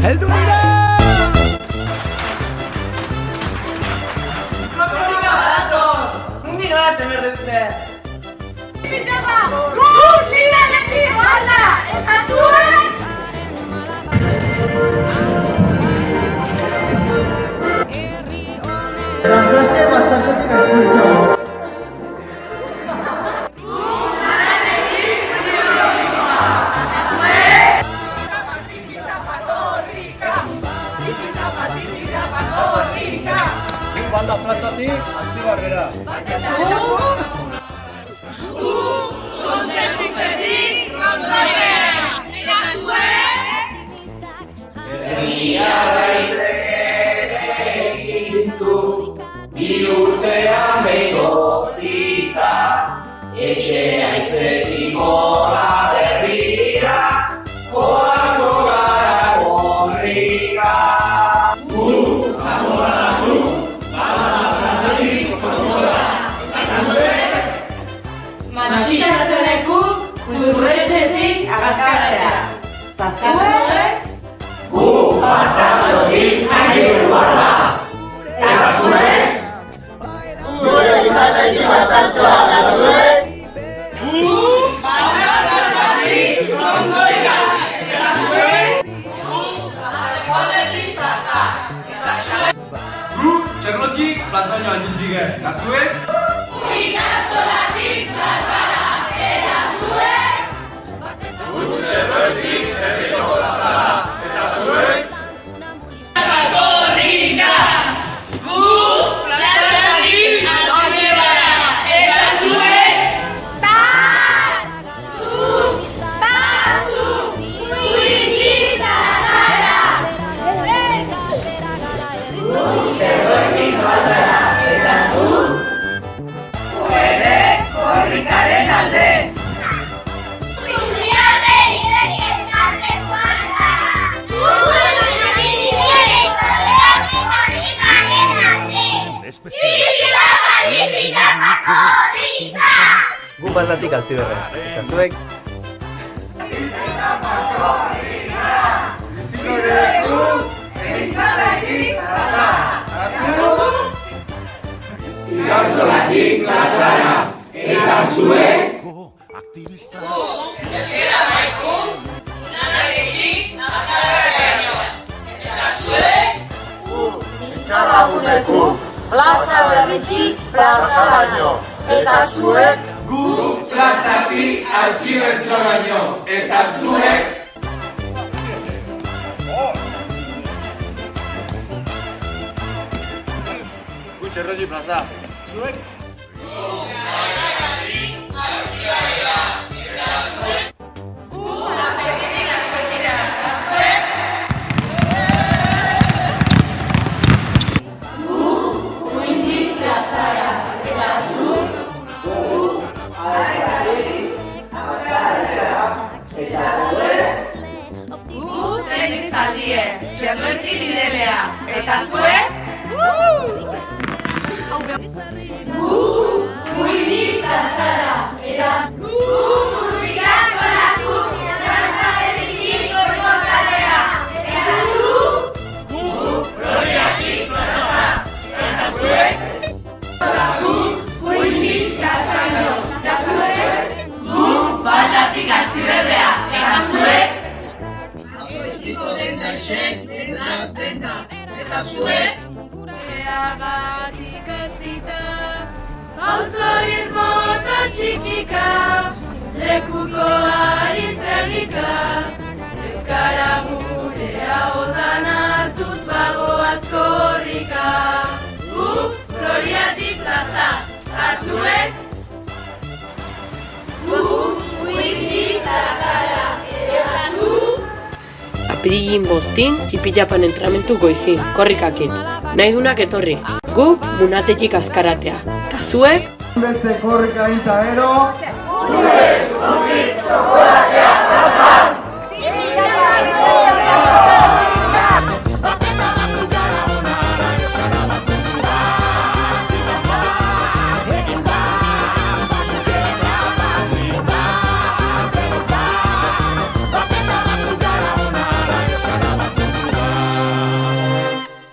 heldu dira! Mundi noa tener uste? Liderretik alda! Eta zuen! Banda plazatik, antzi barrera. Kontzertupetik rondoibera! Eta zuen! Herriarra egin du, bi urtean behin zita, etxea itzetik gora berrira, joango gara gorrika. Matxisa natzeneku, kulturretxetik agazkarera. Tazkazue? Gu pasatxotik agiru barra, eta zuek? Zure izatetik pasatxoa da zuek? Gu pasatxotik rondoira, eta zuek? Gu pasatxotik plaza, eta zuek? Gu txernotik plazaino altintxike, eta zuek? Ikastolatik plazara! Eta zuek! Gu txernotik herriko plazara, eta zuek? Korrika! Gu plazatik aldebara! Eta zuek! Batzuk! Kuitita zara! Txernotik plazara, eta zuek? Korrikaren alde! Zuriarrei elkartekoan da! Zuriarrei korrikaren alde! Zuriarrei korrika! Gu bandatik altzi berre, eta zuek? Ikastolatik plazara, eta zuek? Euskara baiku, unarekin azarraino! Eta zuek? Txalaguneku, plaza berritik plazaraino, eta zuek? Gu plazatik altzibertsoraino, eta zuek? Gu txerrotik plaza, zuek? Txernoetik lidelea, eta zuek? Kuitik plazara! Eta musikazkolako plaza berritik goizkotalea! Eta zu? Gloriatik plaza, eta zuek? Kuitik plazano! Eta zuek? Gu bandatik altziberrea, eta zuek? Eta zuek? Gureagatik hasita, pauzo irmota txikika, lekuko ari zelika, euskara gure ahotan hartuz bagoaz korrika. Gu Gloriatik plaza, eta zuek? Gu Kuitik plazara, eta zu? Apirilin bostin, txipillapan entramentu goizin, korrikakin. Nahi dunak etorri, guk munatetik azkaratea. Ta zuek? Beste korrika egin eta gero... Zure zutik txokolatea plaza!